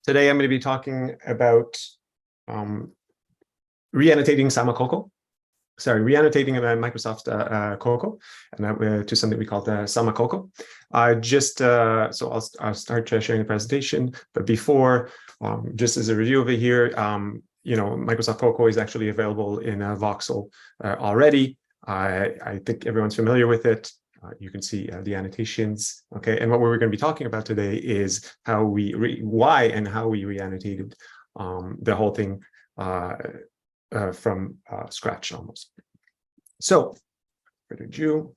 Today, I'm going to be talking about re-annotating Sama-COCO. Sorry, re-annotating Microsoft COCO, and to something we call the Sama-COCO. So I'll start sharing the presentation. But before, just as a review over here, Microsoft COCO is actually available in Voxel already. I think everyone's familiar with it. You can see the annotations. Okay, and what we're going to be talking about today is why and how we re-annotated the whole thing from scratch almost. So, further ado,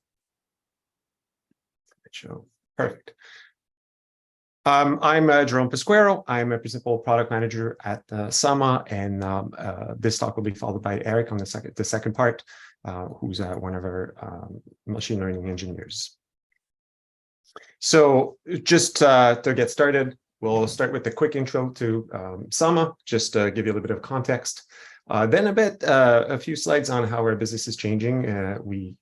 perfect. I'm Jerome Pasquero. I'm a principal product manager at Sama, and this talk will be followed by Eric on the second part, who's one of our machine learning engineers. So, just to get started, we'll start with a quick intro to Sama, just to give you a little bit of context. Then a few slides on how our business is changing. We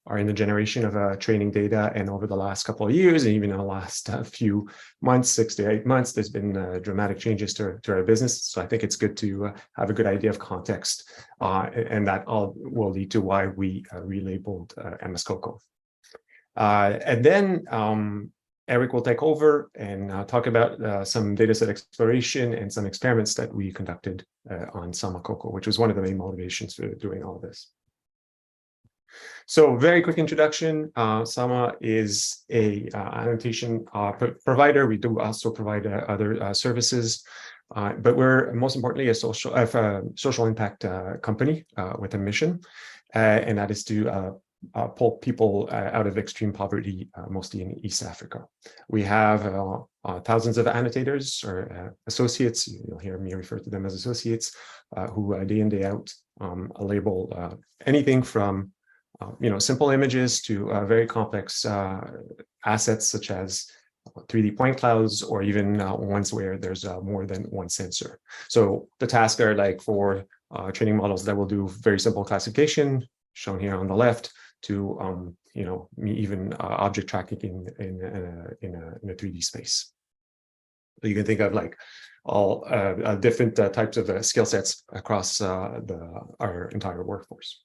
are in the generation of training data, and over the last couple of years, and even in the last few months, 6 to 8 months, there's been dramatic changes to our business. So I think it's good to have a good idea of context, and that all will lead to why we relabeled MS-COCO. And then Eric will take over and talk about some dataset exploration and some experiments that we conducted on Sama-COCO, which was one of the main motivations for doing all this. So, very quick introduction. Sama is a annotation provider. We do also provide other services, but we're most importantly a social impact company with a mission, and that is to pull people out of extreme poverty, mostly in East Africa. We have thousands of annotators or associates. You'll hear me refer to them as associates, who day in, day out label anything from simple images to very complex assets such as 3D point clouds, or even ones where there's more than one sensor. So the tasks are like for training models that will do very simple classification, shown here on the left, to even object tracking in a 3D space. So you can think of like all different types of skill sets across our entire workforce.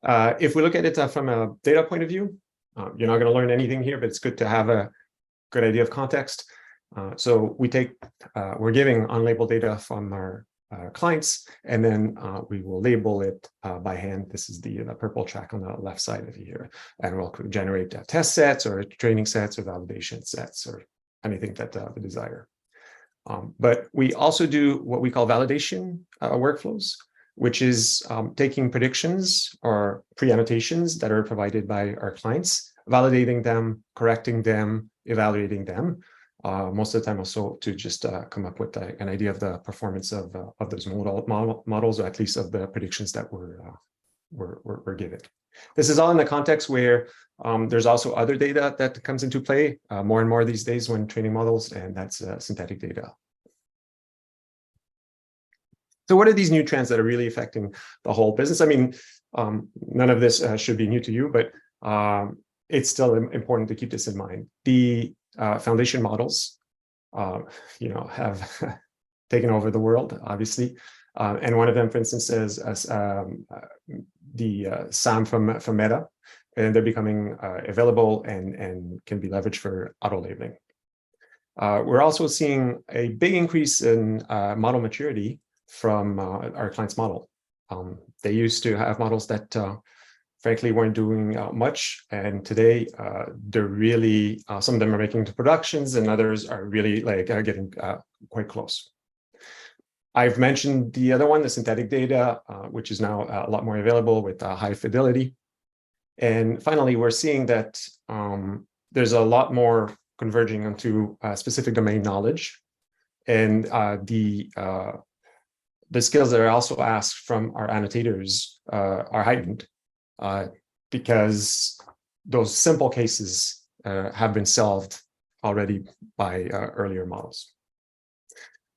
If we look at it from a data point of view, you're not going to learn anything here, but it's good to have a good idea of context. So we're giving unlabeled data from our clients, and then we will label it by hand. This is the purple track on the left side of here, and we'll generate test sets or training sets or validation sets or anything that we desire. But we also do what we call validation workflows, which is taking predictions or pre-annotations that are provided by our clients, validating them, correcting them, evaluating them, most of the time also to just come up with an idea of the performance of those models, or at least of the predictions that were given. This is all in the context where there's also other data that comes into play more and more these days when training models, and that's synthetic data. So what are these new trends that are really affecting the whole business? I mean, none of this should be new to you, but it's still important to keep this in mind. The foundation models, have taken over the world, obviously. And one of them, for instance, is the SAM from Meta, and they're becoming available and can be leveraged for auto-labeling. We're also seeing a big increase in model maturity from our client's model. They used to have models that frankly weren't doing much, and today they're really some of them are making to productions, and others are really getting quite close. I've mentioned the other one, the synthetic data, which is now a lot more available with high fidelity. And finally, we're seeing that there's a lot more converging onto specific domain knowledge, and the skills that are also asked from our annotators are heightened because those simple cases have been solved already by earlier models.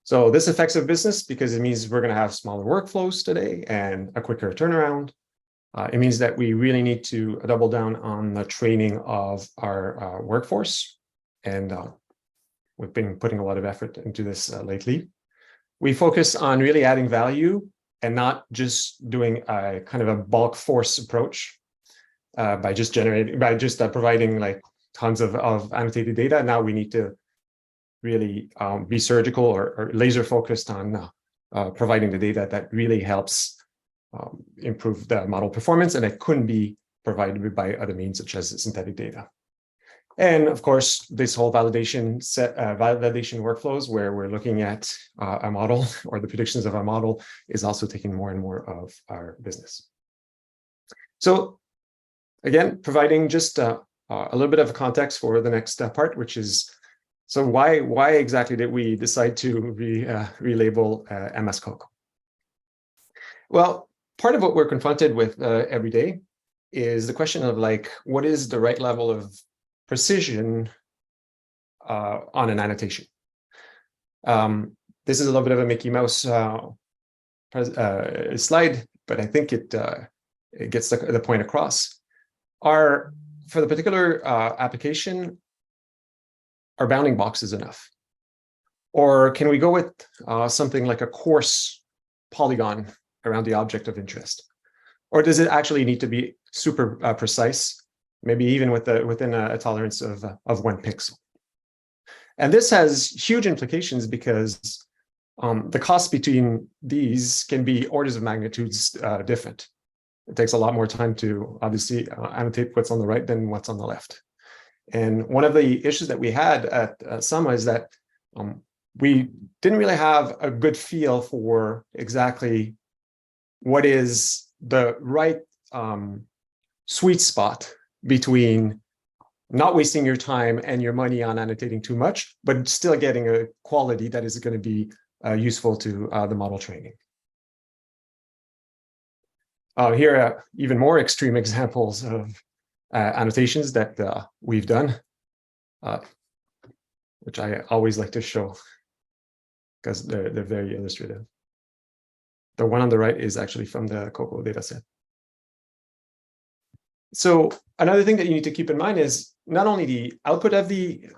So this affects our business because it means we're going to have smaller workflows today and a quicker turnaround. It means that we really need to double down on the training of our workforce, and we've been putting a lot of effort into this lately. We focus on really adding value and not just doing a kind of a bulk force approach by just providing like tons of annotated data. Now we need to really be surgical or laser focused on providing the data that really helps improve the model performance, and it couldn't be provided by other means such as synthetic data. And of course, this whole validation workflows where we're looking at a model or the predictions of a model is also taking more and more of our business. So again, providing just a little bit of context for the next part, which is, so why exactly did we decide to relabel MS-COCO? Well, part of what we're confronted with every day is the question of like, what is the right level of precision on an annotation? This is a little bit of a Mickey Mouse slide, but I think it gets the point across. For the particular application, are bounding boxes enough? Or can we go with something like a coarse polygon around the object of interest? Or does it actually need to be super precise, maybe even within a tolerance of 1 pixel? And this has huge implications because the cost between these can be orders of magnitudes different. It takes a lot more time to obviously annotate what's on the right than what's on the left. And one of the issues that we had at Sama is that we didn't really have a good feel for exactly what is the right sweet spot between not wasting your time and your money on annotating too much, but still getting a quality that is going to be useful to the model training. Here are even more extreme examples of annotations that we've done, which I always like to show because they're very illustrative. The one on the right is actually from the COCO dataset. So another thing that you need to keep in mind is not only the output of the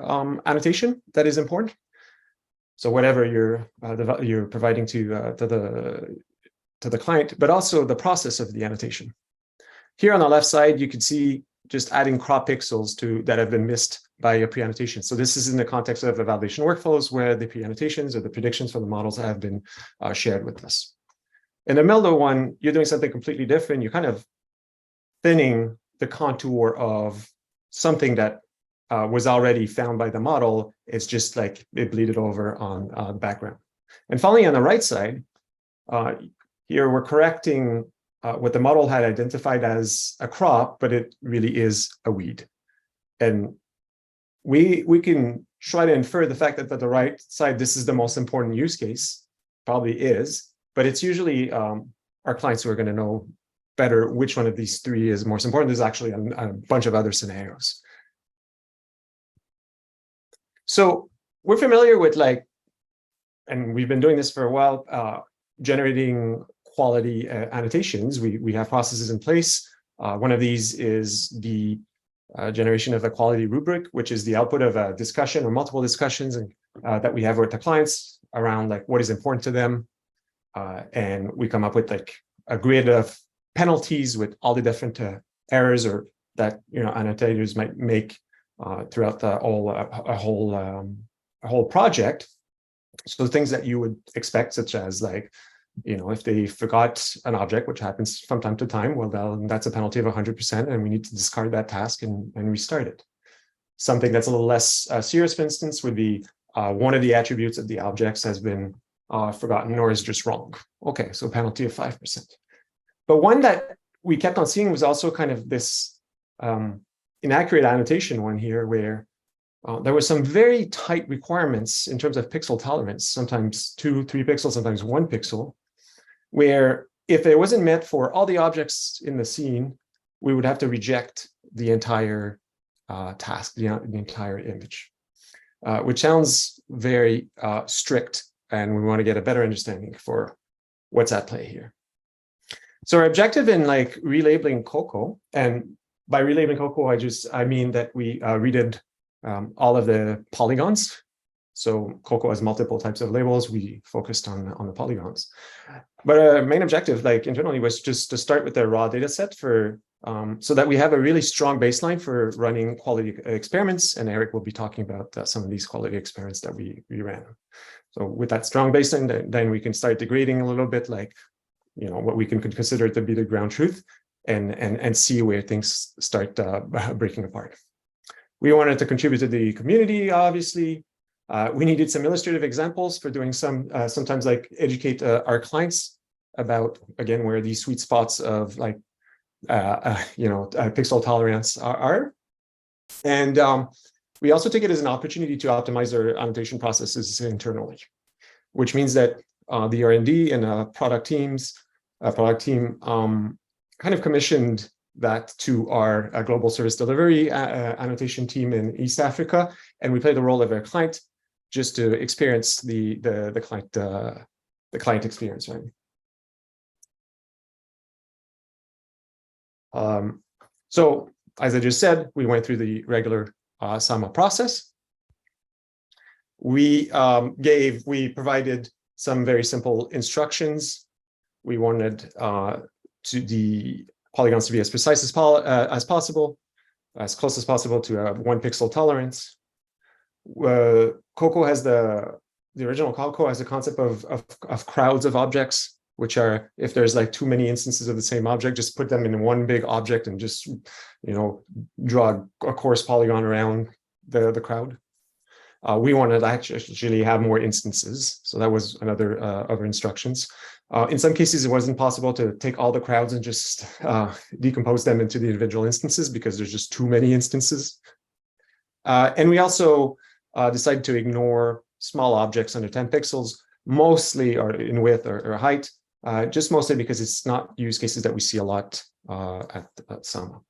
annotation that is important. So whatever you're providing to the client, but also the process of the annotation. Here on the left side, you can see just adding crop pixels that have been missed by a pre-annotation. So this is in the context of evaluation workflows where the pre-annotations or the predictions for the models have been shared with us. In the middle one, you're doing something completely different. You're kind of thinning the contour of something that was already found by the model. It's just like it bleeded over on the background. And finally, on the right side, here we're correcting what the model had identified as a crop, but it really is a weed. And we can try to infer the fact that at the right side, this is the most important use case, probably is, but it's usually our clients who are going to know better which one of these three is most important. There's actually a bunch of other scenarios. So we're familiar with and we've been doing this for a while, generating quality annotations. We have processes in place. One of these is the generation of a quality rubric, which is the output of a discussion or multiple discussions that we have with the clients around what is important to them. And we come up with a grid of penalties with all the different errors or that annotators might make throughout the whole project. So things that you would expect, such as if they forgot an object, which happens from time to time, well, that's a penalty of 100%, and we need to discard that task and restart it. Something that's a little less serious, for instance, would be one of the attributes of the objects has been forgotten or is just wrong. Okay, so penalty of 5%. But one that we kept on seeing was also kind of this inaccurate annotation one here, where there were some very tight requirements in terms of pixel tolerance, sometimes 2, 3 pixels, sometimes 1 pixel, where if it wasn't met for all the objects in the scene, we would have to reject the entire task, the entire image, which sounds very strict, and we want to get a better understanding for what's at play here. So our objective in relabeling COCO, and by relabeling COCO, I mean that we redid all of the polygons So COCO has multiple types of labels. We focused on the polygons. But our main objective, like internally, was just to start with the raw data set for so that we have a really strong baseline for running quality experiments. And Eric will be talking about some of these quality experiments that we ran. So with that strong baseline, then we can start degrading a little bit, like, you know, what we can consider to be the ground truth, and see where things start breaking apart. We wanted to contribute to the community, obviously. We needed some illustrative examples for doing sometimes like educate our clients about, again, where these sweet spots of like, pixel tolerance are. And we also take it as an opportunity to optimize our annotation processes internally, which means that the R&D and product team kind of commissioned that to our global service delivery annotation team in East Africa, and we play the role of a client just to experience the client experience, right? So as I just said, we went through the regular Sama process. We provided some very simple instructions. We wanted the polygons to be as precise as possible, as close as possible to 1 pixel tolerance. COCO has the original COCO has a concept of crowds of objects, which are, if there's like too many instances of the same object, just put them in one big object and just, you know, draw a coarse polygon around the crowd. We wanted to actually have more instances, so that was another of our instructions. In some cases, it wasn't possible to take all the crowds and just decompose them into the individual instances because there's just too many instances. And we also decided to ignore small objects under 10 pixels, mostly or in width or height, just mostly because it's not use cases that we see a lot at Sama.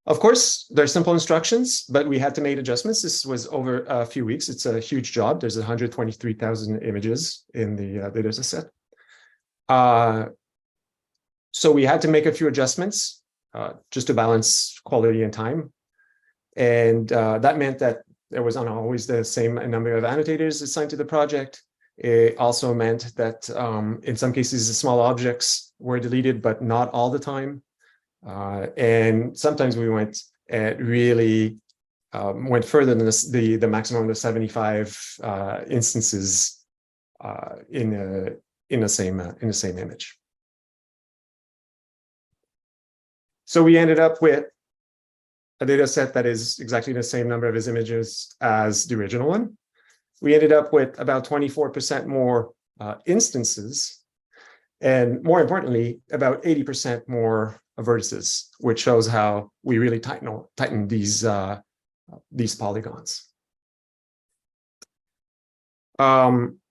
Of course, there's simple instructions, but we had to make adjustments. This was over a few weeks. It's a huge job. There's 123,000 images in the data set. So we had to make a few adjustments just to balance quality and time. And that meant that there was not always the same number of annotators assigned to the project. It also meant that in some cases, the small objects were deleted, but not all the time. And sometimes we went really went further than the maximum of 75 instances in the same image. So we ended up with a data set that is exactly the same number of his images as the original one. We ended up with about 24% more instances, and more importantly, about 80% more vertices, which shows how we really tighten these polygons.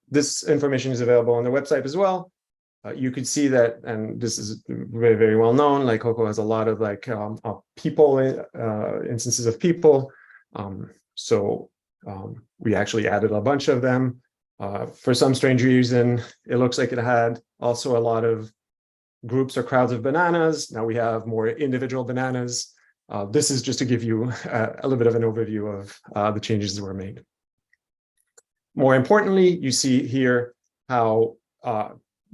This information is available on the website as well. You could see that, and this is very, very well known, like COCO has a lot of like people, instances of people. So we actually added a bunch of them. For some strange reason, it looks like it had also a lot of groups or crowds of bananas. Now we have more individual bananas. This is just to give you a little bit of an overview of the changes that were made. More importantly, you see here how,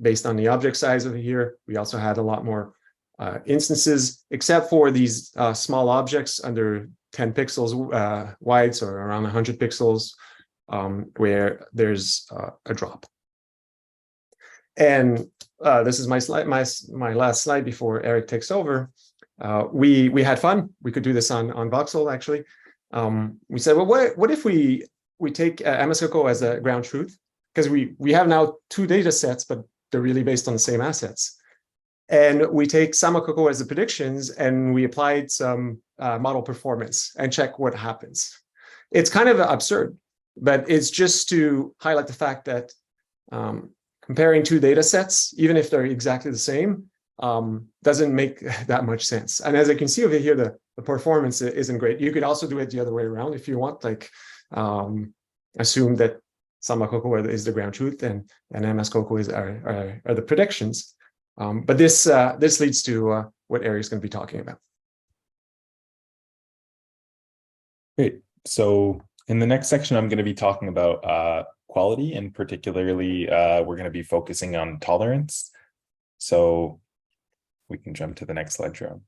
based on the object size over here, we also had a lot more instances, except for these small objects under 10 pixels wide, so around 100 pixels, where there's a drop. And this is my slide, my last slide before Eric takes over. We had fun. We could do this on Voxel, actually. We said, well, what if we take Sama-COCO as a ground truth? Because we have now 2 data sets, but they're really based on the same assets. And we take Sama-COCO as the predictions, and we applied some model performance and check what happens. It's kind of absurd, but it's just to highlight the fact that comparing 2 data sets, even if they're exactly the same, doesn't make that much sense. And as I can see over here, the performance isn't great. You could also do it the other way around if you want, like assume that Sama-COCO is the ground truth and MS-COCO are the predictions. But this leads to what Eric's going to be talking about. Great. So In the next section, I'm going to be talking about quality, and particularly we're going to be focusing on tolerance. So we can jump to the next slide, Jerome.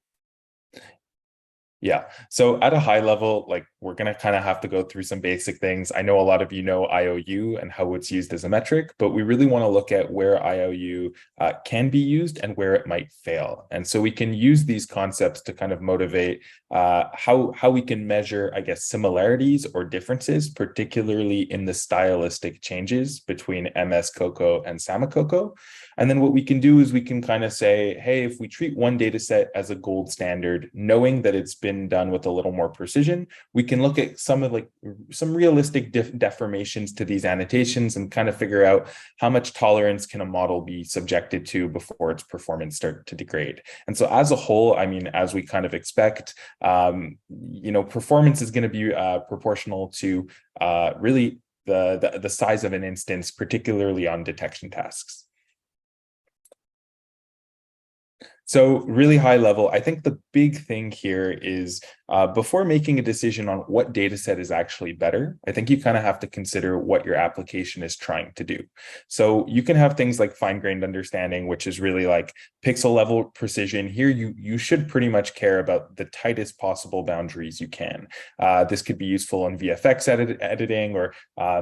Yeah. So at a high level, like we're going to kind of have to go through some basic things. I know a lot of you know IOU and how it's used as a metric, but we really want to look at where IOU can be used and where it might fail. And so we can use these concepts to kind of motivate how we can measure, I guess, similarities or differences, particularly in the stylistic changes between MS-COCO and Sama-COCO. And then what we can do is we can kind of say, hey, if we treat one data set as a gold standard, knowing that it's been done with a little more precision, we can look at some realistic deformations to these annotations and kind of figure out how much tolerance can a model be subjected to before its performance start to degrade. And so as a whole, I mean, as we kind of expect, performance is going to be proportional to really the size of an instance, particularly on detection tasks. So really high level, I think the big thing here is before making a decision on what data set is actually better, I think you kind of have to consider what your application is trying to do. So you can have things like fine-grained understanding, which is really like pixel level precision. Here, you should pretty much care about the tightest possible boundaries you can. This could be useful in VFX editing or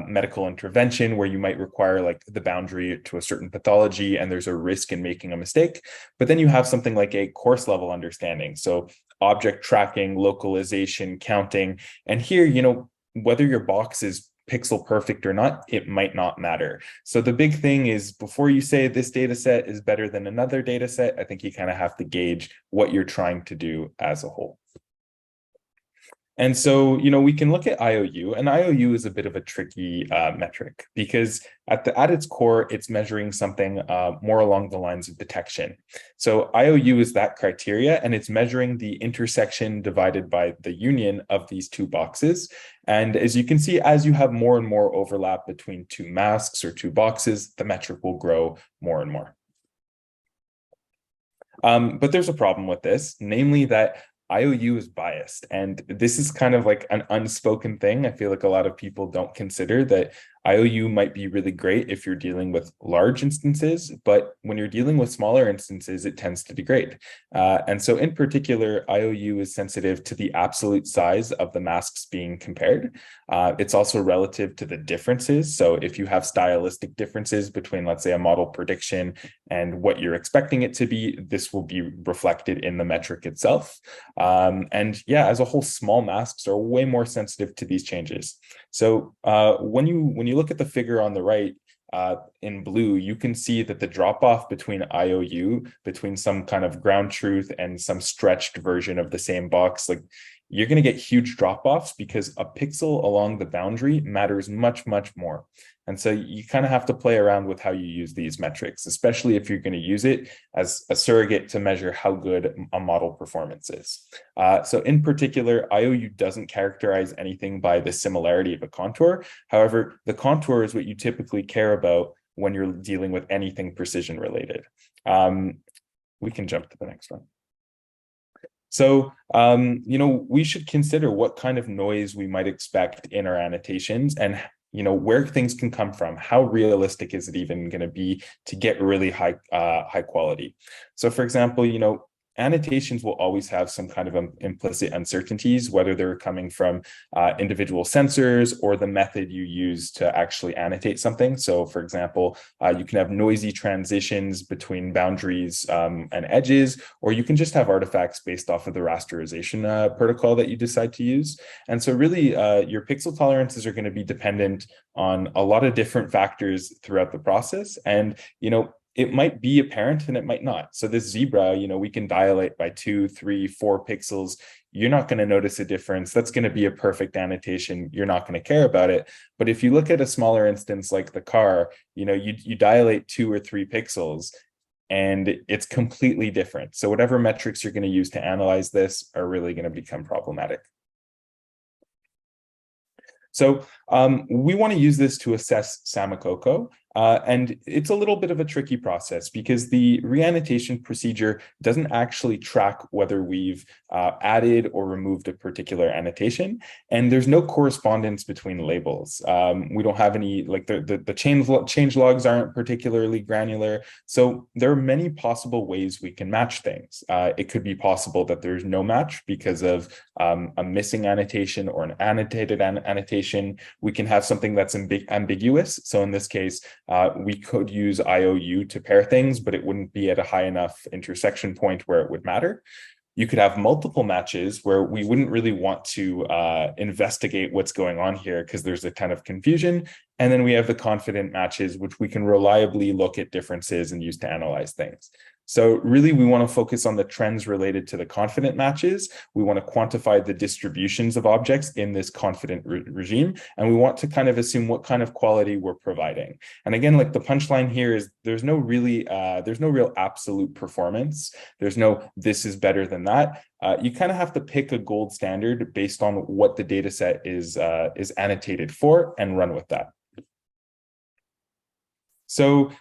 medical intervention, where you might require like the boundary to a certain pathology and there's a risk in making a mistake. But then you have something like a course level understanding. So object tracking, localization, counting. And here, whether your box is pixel perfect or not, it might not matter. So the big thing is before you say this data set is better than another data set, I think you kind of have to gauge what you're trying to do as a whole. And so, we can look at IOU, and IOU is a bit of a tricky metric because at its core, it's measuring something more along the lines of detection. So IOU is that criteria, and it's measuring the intersection divided by the union of these two boxes. And as you can see, as you have more and more overlap between two masks or two boxes, the metric will grow more and more. But there's a problem with this, namely that IOU is biased. And this is kind of like an unspoken thing. I feel like a lot of people don't consider that IOU might be really great if you're dealing with large instances, but when you're dealing with smaller instances, it tends to degrade. And so in particular, IOU is sensitive to the absolute size of the masks being compared. It's also relative to the differences. So if you have stylistic differences between, let's say, a model prediction and what you're expecting it to be, this will be reflected in the metric itself. And yeah, as a whole, small masks are way more sensitive to these changes. So when you look at the figure on the right, in blue, you can see that the drop-off between IOU, between some kind of ground truth and some stretched version of the same box, like you're going to get huge drop-offs because a pixel along the boundary matters much, much more. And so you kind of have to play around with how you use these metrics, especially if you're going to use it as a surrogate to measure how good a model performance is. So in particular, IOU doesn't characterize anything by the similarity of a contour. However, the contour is what you typically care about when you're dealing with anything precision related. We can jump to the next one. So, we should consider what kind of noise we might expect in our annotations and where things can come from. How realistic is it even going to be to get really high quality? So, for example, annotations will always have some kind of implicit uncertainties, whether they're coming from individual sensors or the method you use to actually annotate something. So for example, you can have noisy transitions between boundaries and edges, or you can just have artifacts based off of the rasterization protocol that you decide to use. And so really your pixel tolerances are going to be dependent on a lot of different factors throughout the process. And, it might be apparent and it might not. So this zebra, we can dilate by 2, 3, 4 pixels. You're not going to notice a difference. That's going to be a perfect annotation. You're not going to care about it. But if you look at a smaller instance like the car, you dilate 2 or 3 pixels and it's completely different. So whatever metrics you're going to use to analyze this are really going to become problematic. So we want to use this to assess Sama-COCO. And it's a little bit of a tricky process because the re-annotation procedure doesn't actually track whether we've added or removed a particular annotation. And there's no correspondence between labels. We don't have any, like the change logs aren't particularly granular. So there are many possible ways we can match things. It could be possible that there's no match because of a missing annotation or an annotated annotation. We can have something that's ambiguous. So in this case, we could use IOU to pair things, but it wouldn't be at a high enough intersection point where it would matter. You could have multiple matches where we wouldn't really want to investigate what's going on here because there's a ton of confusion. And then we have the confident matches, which we can reliably look at differences and use to analyze things. So really, we want to focus on the trends related to the confident matches. We want to quantify the distributions of objects in this confident regime. And we want to kind of assume what kind of quality we're providing. And again, like the punchline here is there's no real absolute performance. There's no, this is better than that. You kind of have to pick a gold standard based on what the data set is annotated for and run with that. So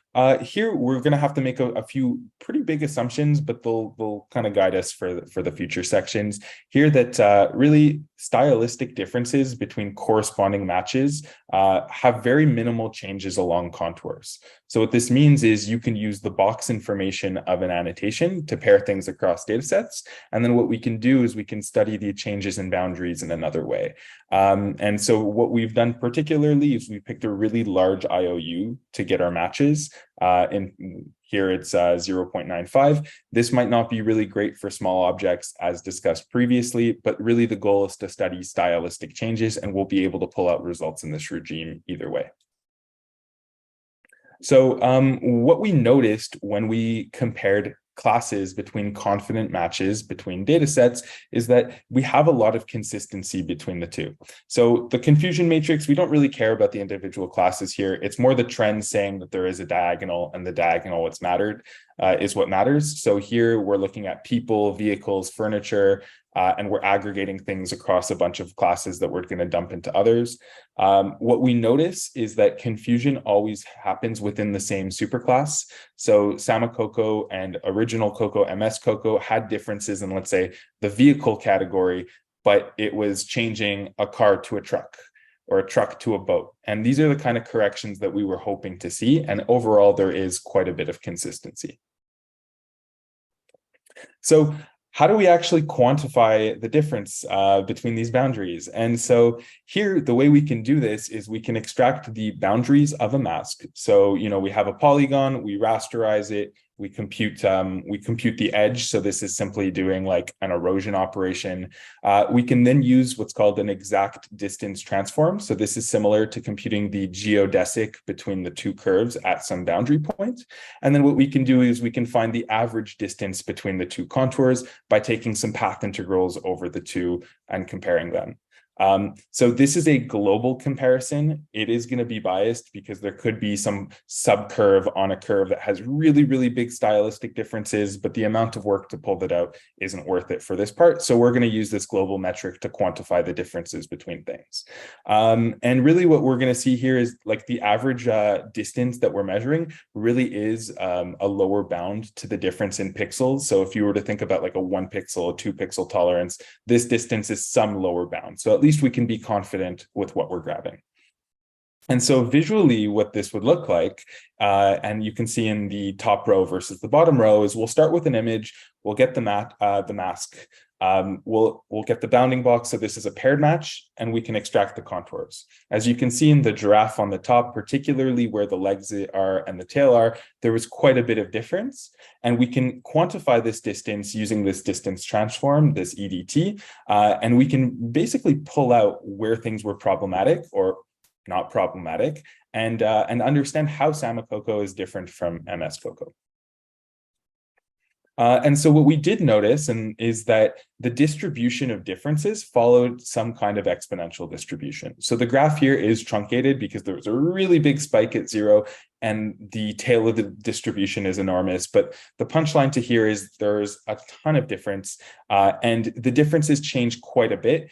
here we're going to have to make a few pretty big assumptions, but they'll kind of guide us for the future sections here that really stylistic differences between corresponding matches have very minimal changes along contours. So what this means is you can use the box information of an annotation to pair things across data sets. And then what we can do is we can study the changes in boundaries in another way. And so what we've done particularly is we picked a really large IOU to get our matches. In here it's 0.95. This might not be really great for small objects as discussed previously, but really the goal is to study stylistic changes, and we'll be able to pull out results in this regime either way. So what we noticed when we compared classes between confident matches between data sets is that we have a lot of consistency between the two. So the confusion matrix, we don't really care about the individual classes here. It's more the trend saying that there is a diagonal, and the diagonal is what matters. So here we're looking at people, vehicles, furniture, and we're aggregating things across a bunch of classes that we're going to dump into others. What we notice is that confusion always happens within the same superclass. So Sama-COCO and original COCO, MS-COCO had differences in, let's say, the vehicle category, but it was changing a car to a truck or a truck to a boat. And these are the kind of corrections that we were hoping to see. And overall, there is quite a bit of consistency. So how do we actually quantify the difference between these boundaries? And so here, the way we can do this is we can extract the boundaries of a mask. So, we have a polygon, we rasterize it, we compute the edge. So this is simply doing like an erosion operation. We can then use what's called an exact distance transform. So this is similar to computing the geodesic between the two curves at some boundary point. And then what we can do is we can find the average distance between the two contours by taking some path integrals over the two and comparing them. So this is a global comparison. It is going to be biased because there could be some subcurve on a curve that has really, really big stylistic differences, but the amount of work to pull that out isn't worth it for this part. So we're going to use this global metric to quantify the differences between things. And really what we're going to see here is like the average distance that we're measuring really is a lower bound to the difference in pixels. So if you were to think about like a 1 pixel, a 2 pixel tolerance, this distance is some lower bound. So at least we can be confident with what we're grabbing. And so visually what this would look like, and you can see in the top row versus the bottom row, is we'll start with an image, we'll get the mask, we'll get the bounding box. So this is a paired match, and we can extract the contours. As you can see in the giraffe on the top, particularly where the legs are and the tail are, there was quite a bit of difference. And we can quantify this distance using this distance transform, this EDT, and we can basically pull out where things were problematic or not problematic, and understand how Sama-COCO is different from MS-COCO. And so what we did notice is that the distribution of differences followed some kind of exponential distribution. So the graph here is truncated because there was a really big spike at 0, and the tail of the distribution is enormous. But the punchline to here is there's a ton of difference, and the differences change quite a bit,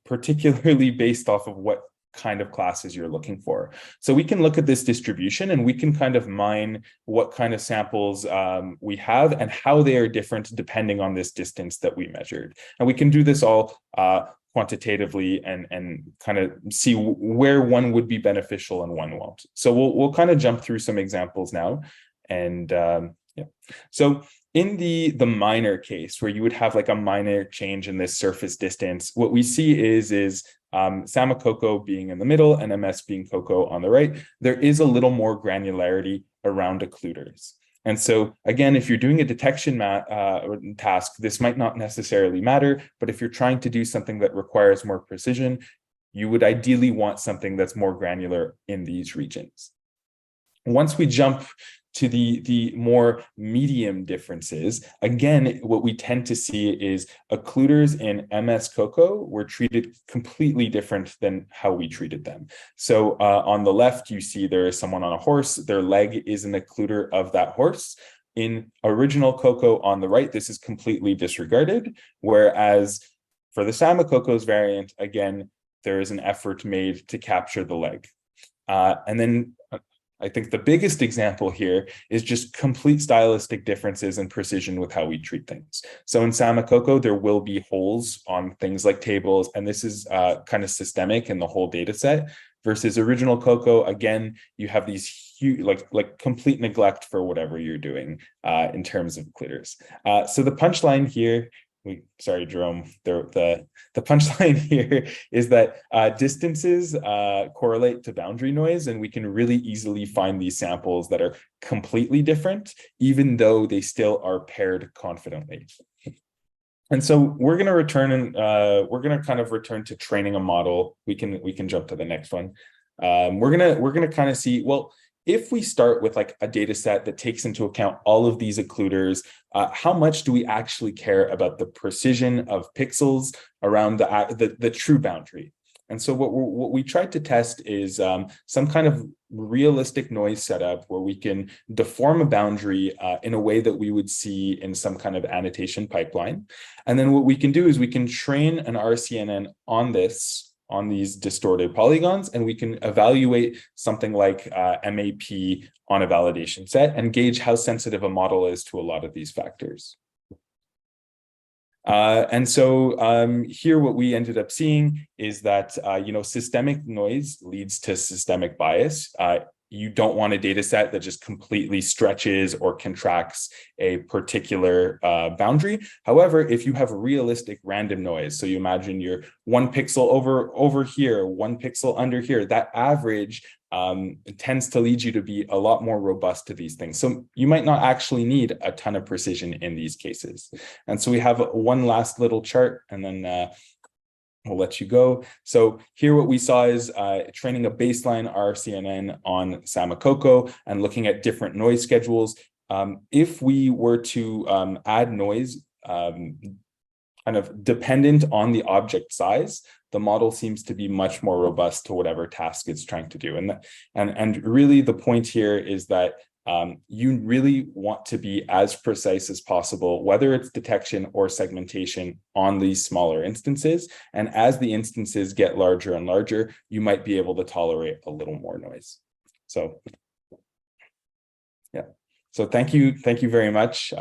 particularly based off of what kind of classes you're looking for. So we can look at this distribution and we can kind of mine what kind of samples we have and how they are different depending on this distance that we measured. And we can do this all quantitatively and kind of see where one would be beneficial and one won't. So we'll kind of jump through some examples now. And yeah, so in the minor case where you would have like a minor change in this surface distance, what we see is Sama-COCO being in the middle and MS being COCO on the right, there is a little more granularity around occluders. And so again, if you're doing a detection task, this might not necessarily matter, but if you're trying to do something that requires more precision, you would ideally want something that's more granular in these regions. Once we jump to the more medium differences, again, what we tend to see is occluders in MS COCO were treated completely different than how we treated them. So on the left, you see there is someone on a horse, their leg is an occluder of that horse. In original COCO on the right, this is completely disregarded, whereas for the Sama-COCO's variant, again, there is an effort made to capture the leg. And then I think the biggest example here is just complete stylistic differences in precision with how we treat things. So in Sama-COCO, there will be holes on things like tables, and this is kind of systemic in the whole data set. Versus original COCO, again, you have these huge, like complete neglect for whatever you're doing in terms of occluders. So the punchline here, sorry, Jerome, the punchline here is that distances correlate to boundary noise, and we can really easily find these samples that are completely different, even though they still are paired confidently. And so we're going to return and we're going to kind of return to training a model. We can jump to the next one. We're gonna kind of see, well, if we start with like a data set that takes into account all of these occluders, how much do we actually care about the precision of pixels around the true boundary? And so what we tried to test is some kind of realistic noise setup where we can deform a boundary in a way that we would see in some kind of annotation pipeline. And then what we can do is we can train an RCNN on these distorted polygons, and we can evaluate something like MAP on a validation set and gauge how sensitive a model is to a lot of these factors. And so here what we ended up seeing is that, systemic noise leads to systemic bias. You don't want a data set that just completely stretches or contracts a particular boundary. However, if you have realistic random noise, so you imagine you're 1 pixel over here, 1 pixel under here, that average tends to lead you to be a lot more robust to these things. So you might not actually need a ton of precision in these cases. And so we have one last little chart, and then we'll let you go. So here what we saw is training a baseline RCNN on Sama-COCO and looking at different noise schedules. If we were to add noise kind of dependent on the object size, the model seems to be much more robust to whatever task it's trying to do. And really the point here is that you really want to be as precise as possible, whether it's detection or segmentation on these smaller instances. And as the instances get larger and larger, you might be able to tolerate a little more noise. So, yeah. So thank you very much.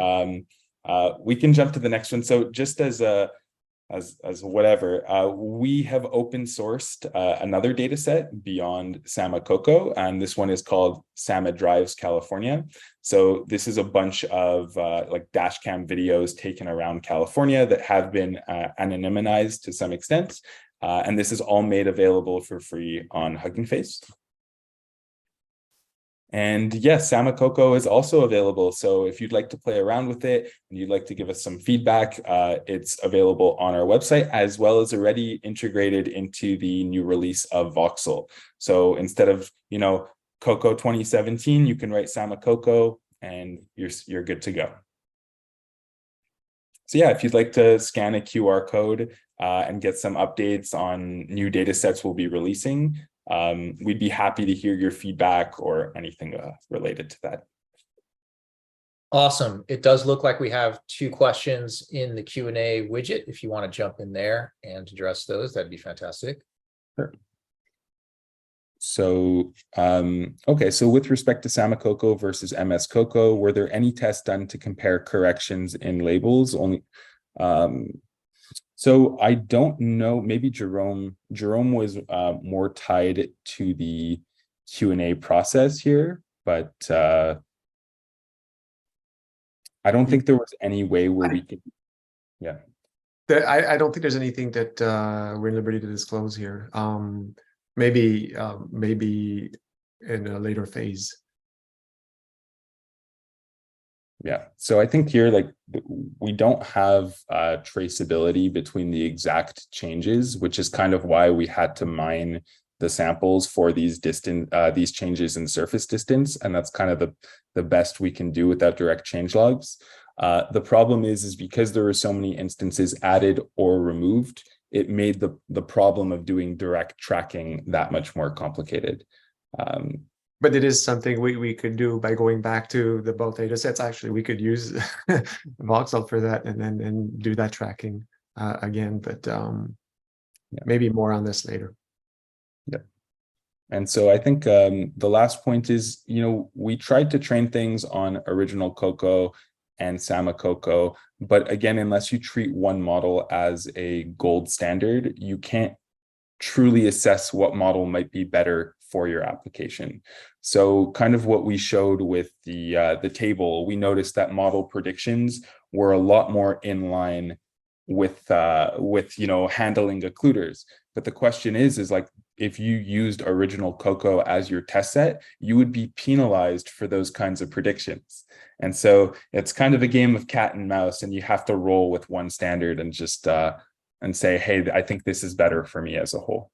We can jump to the next one. So just as whatever, we have open sourced another data set beyond Sama-COCO, and this one is called Sama Drives California. So this is a bunch of like dash cam videos taken around California that have been anonymized to some extent. And this is all made available for free on Hugging Face. And yes, Sama-COCO is also available. So if you'd like to play around with it and you'd like to give us some feedback, it's available on our website, as well as already integrated into the new release of Voxel. So instead of, COCO 2017, you can write Sama-COCO and you're good to go. So yeah, if you'd like to scan a QR code and get some updates on new data sets we'll be releasing, we'd be happy to hear your feedback or anything related to that. Awesome. It does look like we have 2 questions in the Q&A widget. If you want to jump in there and address those, that'd be fantastic. Sure. Okay, so with respect to Sama-COCO versus MS-COCO, were there any tests done to compare corrections in labels? So I don't know, maybe Jerome was more tied to the Q&A process here, but I don't think there was any way where we could, yeah. I don't think there's anything that we're in liberty to disclose here. Maybe in a later phase. Yeah, so I think here, like, we don't have traceability between the exact changes, which is kind of why we had to mine the samples for these changes in surface distance, and that's kind of the best we can do without direct change logs. The problem is because there were so many instances added or removed, it made the problem of doing direct tracking that much more complicated. But it is something we could do by going back to the bulk data sets. Actually, we could use voxel for that and do that tracking again. But maybe more on this later. Yeah. And so I think the last point is, we tried to train things on original COCO and Sama-COCO, but again, unless you treat one model as a gold standard, you can't truly assess what model might be better for your application. So kind of what we showed with the table, we noticed that model predictions were a lot more in line with handling occluders. But the question is like, if you used original COCO as your test set, you would be penalized for those kinds of predictions. And so it's kind of a game of cat and mouse, and you have to roll with one standard and just and say, hey, I think this is better for me as a whole.